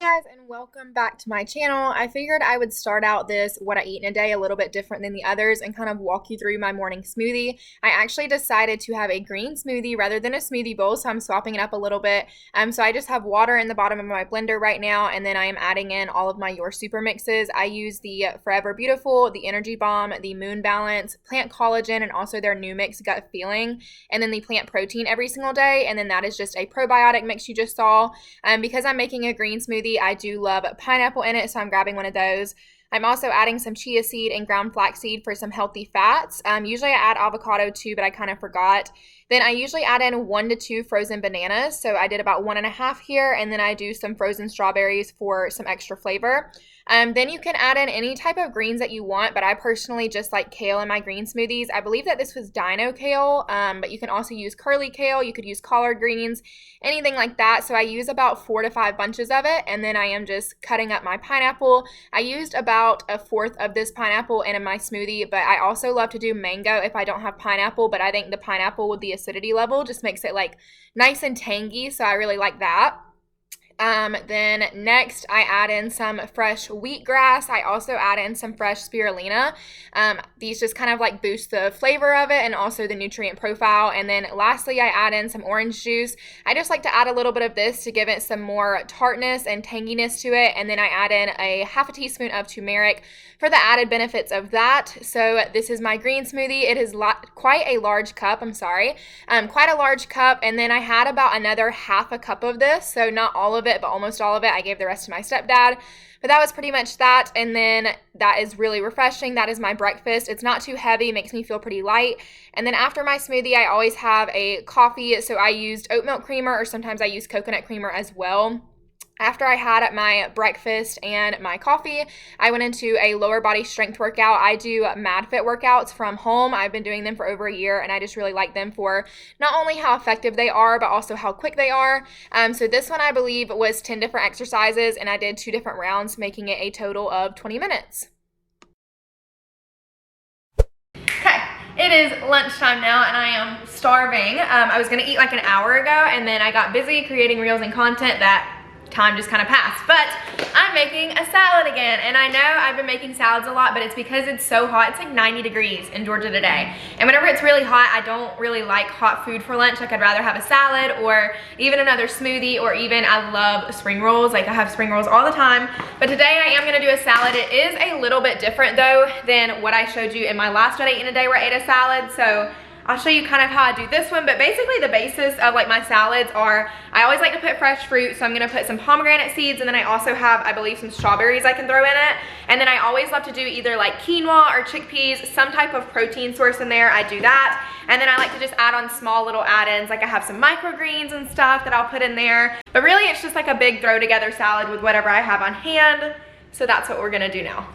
guys, and welcome back to my channel. I figured I would start out this what I eat in a day a little bit different than the others and kind of walk you through my morning smoothie. I actually decided to have a green smoothie rather than a smoothie bowl, so I'm swapping it up a little bit. So I just have water in the bottom of my blender right now, and then I am adding in all of my Your Super mixes. I use the Forever Beautiful, the Energy Bomb, the Moon Balance, Plant Collagen, and also their new mix Gut Feeling, and then the Plant Protein every single day, and then that is just a probiotic mix you just saw. Because I'm making a green smoothie, I do love pineapple in it, so I'm grabbing one of those. I'm also adding some chia seed and ground flaxseed for some healthy fats. Usually I add avocado too, but I kind of forgot. Then I usually add in 1 to 2 frozen bananas, so I did about 1.5 here, and then I do some frozen strawberries for some extra flavor. Then you can add in any type of greens that you want, but I personally just like kale in my green smoothies. I believe that this was dino kale, but you can also use curly kale, you could use collard greens, anything like that. So I use about 4 to 5 bunches of it, and then I am just cutting up my pineapple. I used about 1/4 of this pineapple in my smoothie, but I also love to do mango if I don't have pineapple, but I think the pineapple with the acidity level just makes it like nice and tangy, so I really like that. Then next I add in some fresh wheatgrass. I also add in some fresh spirulina. These just kind of like boost the flavor of it and also the nutrient profile. And then lastly, I add in some orange juice. I just like to add a little bit of this to give it some more tartness and tanginess to it. And then I add in a 1/2 teaspoon of turmeric for the added benefits of that. So this is my green smoothie. It is quite a large cup. Quite a large cup. And then I had about another 1/2 cup of this. So not all of it, but almost all of it. I gave the rest to my stepdad. But that was pretty much that. And then that is really refreshing. That is my breakfast. It's not too heavy, makes me feel pretty light. And then after my smoothie, I always have a coffee. So I used oat milk creamer, or sometimes I use coconut creamer as well. After I had my breakfast and my coffee, I went into a lower body strength workout. I do MadFit workouts from home. I've been doing them for over a year, and I just really like them for not only how effective they are, but also how quick they are. So this one, I believe, was 10 different exercises, and I did 2 different rounds, making it a total of 20 minutes. Okay, it is lunchtime now, and I am starving. I was gonna eat like an hour ago, and then I got busy creating reels and content that time just kind of passed. But I'm making a salad again, and I know I've been making salads a lot, but it's because it's so hot. It's like 90 degrees in Georgia today, and whenever it's really hot, I don't really like hot food for lunch. Like, I'd rather have a salad or even another smoothie, or even I love spring rolls. Like, I have spring rolls all the time, but today I am gonna do a salad. It is a little bit different though than what I showed you in my last what I ate in a day where I ate a salad. So I'll show you kind of how I do this one, but basically the basis of like my salads are, I always like to put fresh fruit, so I'm gonna put some pomegranate seeds, and then I also have, I believe, some strawberries I can throw in it. And then I always love to do either like quinoa or chickpeas, some type of protein source in there. I do that. And then I like to just add on small little add-ins, like I have some microgreens and stuff that I'll put in there. But really it's just like a big throw together salad with whatever I have on hand. So that's what we're gonna do now.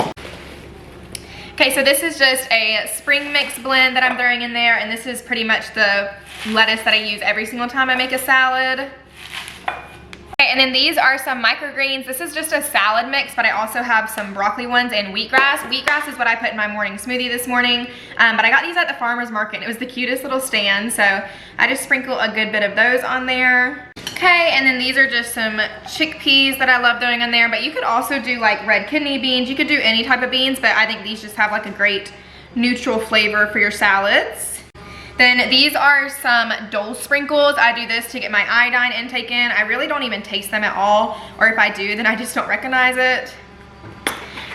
Okay, so this is just a spring mix blend that I'm throwing in there, and this is pretty much the lettuce that I use every single time I make a salad. Okay, and then these are some microgreens. This is just a salad mix, but I also have some broccoli ones and wheatgrass. Wheatgrass is what I put in my morning smoothie this morning, but I got these at the farmer's market, and it was the cutest little stand, so I just sprinkle a good bit of those on there. Okay, and then these are just some chickpeas that I love throwing in there, but you could also do like red kidney beans. You could do any type of beans, but I think these just have like a great neutral flavor for your salads. Then these are some Dole sprinkles. I do this to get my iodine intake in. I really don't even taste them at all, or if I do, then I just don't recognize it.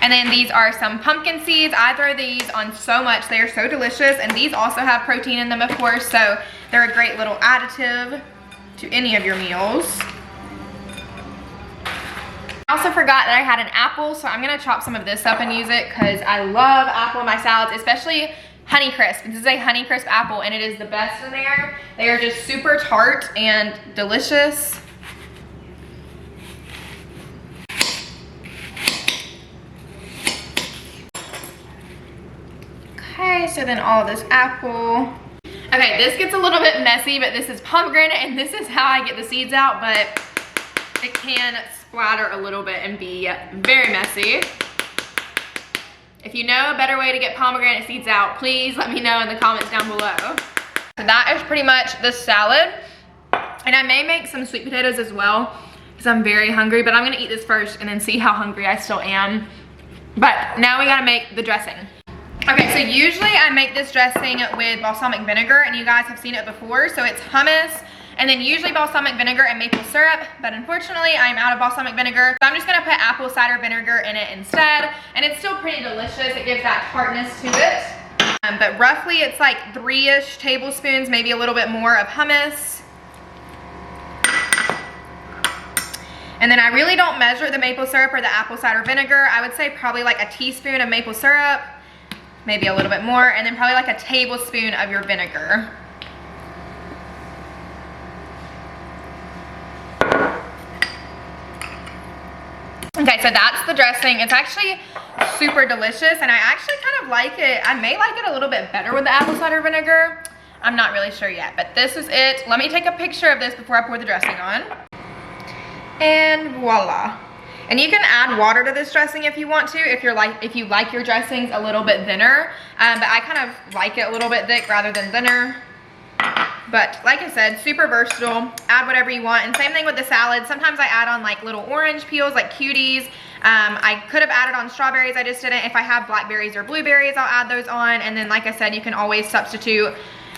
And then these are some pumpkin seeds. I throw these on so much. They are so delicious, and these also have protein in them, of course, so they're a great little additive to any of your meals. I also forgot that I had an apple, so I'm gonna chop some of this up and use it because I love apple in my salads, especially Honeycrisp. This is a Honeycrisp apple, and it is the best in there. They are just super tart and delicious. Okay, so then all of this apple. Okay, this gets a little bit messy, but this is pomegranate, and this is how I get the seeds out, but it can splatter a little bit and be very messy. If you know a better way to get pomegranate seeds out, please let me know in the comments down below. So that is pretty much the salad, and I may make some sweet potatoes as well, because I'm very hungry, but I'm gonna eat this first and then see how hungry I still am. But now we gotta make the dressing. Okay, so usually I make this dressing with balsamic vinegar, and you guys have seen it before. So it's hummus, and then usually balsamic vinegar and maple syrup, but unfortunately I'm out of balsamic vinegar. So I'm just gonna put apple cider vinegar in it instead, and it's still pretty delicious. It gives that tartness to it. But roughly it's like 3-ish tablespoons, maybe a little bit more of hummus. And then I really don't measure the maple syrup or the apple cider vinegar. I would say probably like a teaspoon of maple syrup, maybe a little bit more, and then probably like a tablespoon of your vinegar. Okay, so that's the dressing. It's actually super delicious, and I actually kind of like it. I may like it a little bit better with the apple cider vinegar. I'm not really sure yet, but this is it. Let me take a picture of this before I pour the dressing on. And voila. And you can add water to this dressing if you want to, if you like your dressings a little bit thinner. But I kind of like it a little bit thick rather than thinner. But like I said, super versatile. Add whatever you want. And same thing with the salad. Sometimes I add on like little orange peels, like cuties. I could have added on strawberries. I just didn't. If I have blackberries or blueberries, I'll add those on. And then like I said, you can always substitute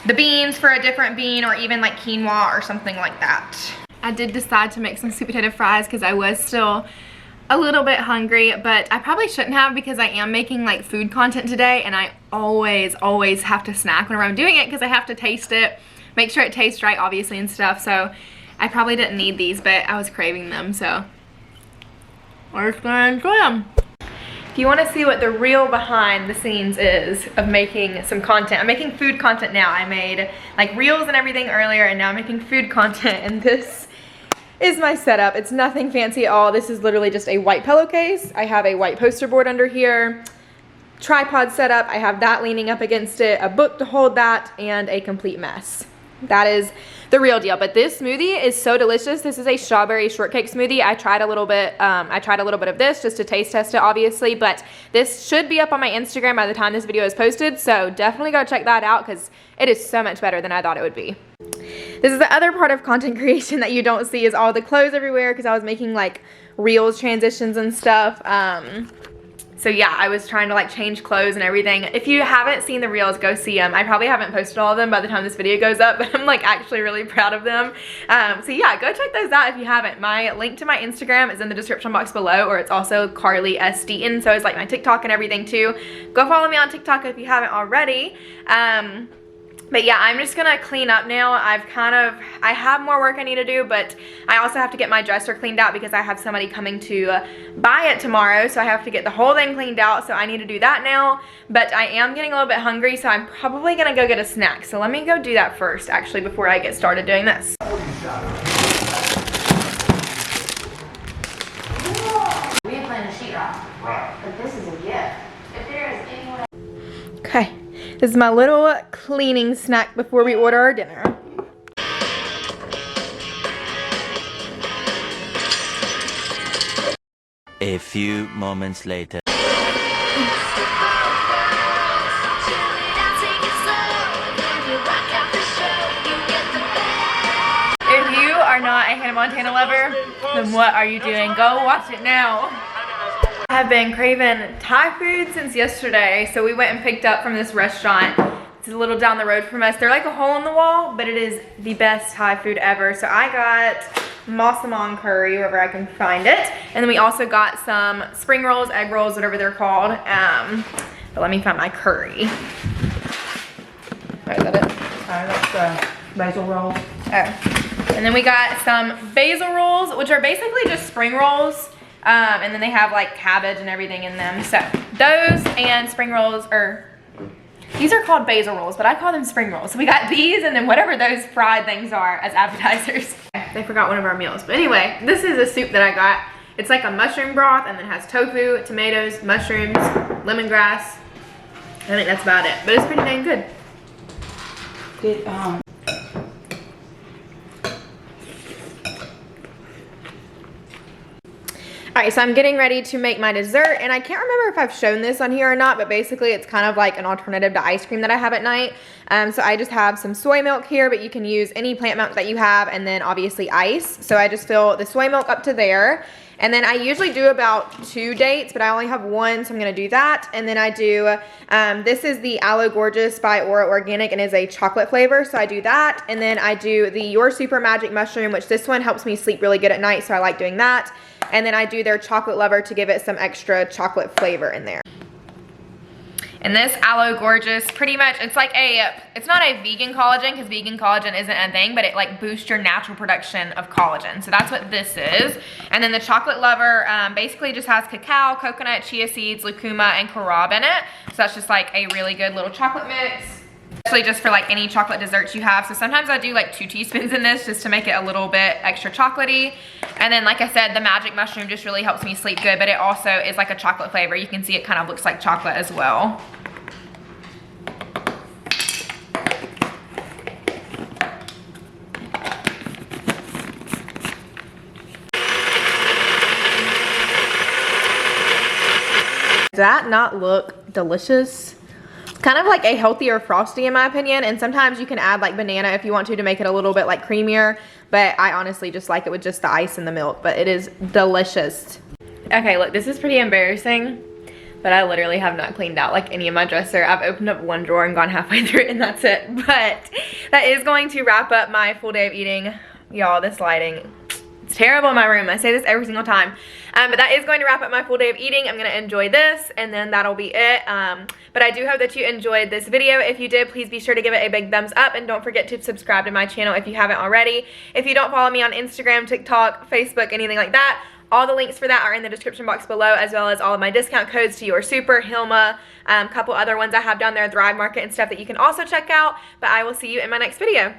the beans for a different bean, or even like quinoa or something like that. I did decide to make some sweet potato fries because I was still a little bit hungry, but I probably shouldn't have, because I am making like food content today, and I always have to snack whenever I'm doing it because I have to taste it, make sure it tastes right obviously and stuff. So I probably didn't need these, but I was craving them, so we're just gonna enjoy them. If you want to see what the real behind the scenes is of making some content, I'm making food content now. I made like reels and everything earlier, and now I'm making food content, and this is my setup. It's nothing fancy at all. This is literally just a white pillowcase. I have a white poster board under here, tripod setup. I have that leaning up against it, a book to hold that, and a complete mess. That is the real deal. But this smoothie is so delicious. This is a strawberry shortcake smoothie. I tried a little bit of this just to taste test it, obviously, but this should be up on my Instagram by the time this video is posted, so definitely go check that out because it is so much better than I thought it would be. This is the other part of content creation that you don't see, is all the clothes everywhere, because I was making like reels transitions and stuff. So yeah, I was trying to like change clothes and everything. If you haven't seen the reels, go see them. I probably haven't posted all of them by the time this video goes up, but I'm like actually really proud of them. So yeah, go check those out if you haven't. My link to my Instagram is in the description box below, or it's also Carly S. Deaton, so it's like my TikTok and everything too. Go follow me on TikTok if you haven't already. But yeah, I'm just gonna clean up now. I have more work I need to do, but I also have to get my dresser cleaned out because I have somebody coming to buy it tomorrow, so I have to get the whole thing cleaned out, so I need to do that now. But I am getting a little bit hungry, so I'm probably gonna go get a snack. So let me go do that first, actually, before I get started doing this. We ain't playing the sheetrock. Right. But this is a gift. If there is any way. Okay. This is my little cleaning snack before we order our dinner. A few moments later. If you are not a Hannah Montana lover, then what are you doing? Go watch it now. I have been craving Thai food since yesterday, so we went and picked up from this restaurant. It's a little down the road from us. They're like a hole in the wall, but it is the best Thai food ever. So I got massaman curry, wherever I can find it. And then we also got some spring rolls, egg rolls, whatever they're called. But let me find my curry. Is that it? That's the basil roll. Oh. And then we got some basil rolls, which are basically just spring rolls. And then they have like cabbage and everything in them. So those and spring rolls, or these are called basil rolls, but I call them spring rolls. So we got these and then whatever those fried things are as appetizers. They forgot one of our meals. But anyway, this is a soup that I got. It's like a mushroom broth, and then has tofu, tomatoes, mushrooms, lemongrass. I think that's about it, but it's pretty dang good. All right, so I'm getting ready to make my dessert, and I can't remember if I've shown this on here or not, but basically it's kind of like an alternative to ice cream that I have at night. So I just have some soy milk here, but you can use any plant milk that you have, and then obviously ice. So I just fill the soy milk up to there. And then I usually do about 2 dates, but I only have 1, so I'm gonna do that. And then I do, this is the Aloe Gorgeous by Aura Organic and is a chocolate flavor, so I do that. And then I do the Your Super Magic Mushroom, which this one helps me sleep really good at night, so I like doing that. And then I do their chocolate lover to give it some extra chocolate flavor in there. And this Aloe Gorgeous, pretty much, it's like it's not a vegan collagen, because vegan collagen isn't a thing, but it like boosts your natural production of collagen. So that's what this is. And then the chocolate lover basically just has cacao, coconut, chia seeds, lucuma, and carob in it. So that's just like a really good little chocolate mix. Especially just for like any chocolate desserts you have. So sometimes I do like 2 teaspoons in this just to make it a little bit extra chocolatey. And then like I said, the magic mushroom just really helps me sleep good, but it also is like a chocolate flavor. You can see it kind of looks like chocolate as well. Does that not look delicious? Kind of like a healthier Frosty in my opinion, and sometimes you can add like banana if you want to make it a little bit like creamier, but I honestly just like it with just the ice and the milk, but it is delicious. Okay, look, this is pretty embarrassing, but I literally have not cleaned out like any of my dresser. I've opened up 1 drawer and gone halfway through it, and that's it. But that is going to wrap up my full day of eating. Y'all, this lighting, it's terrible in my room. I say this every single time. But that is going to wrap up my full day of eating. I'm going to enjoy this, and then that'll be it. But I do hope that you enjoyed this video. If you did, please be sure to give it a big thumbs up, and don't forget to subscribe to my channel if you haven't already. If you don't follow me on Instagram, TikTok, Facebook, anything like that, all the links for that are in the description box below, as well as all of my discount codes to Your Super, Hilma, a couple other ones I have down there, Thrive Market and stuff that you can also check out. But I will see you in my next video.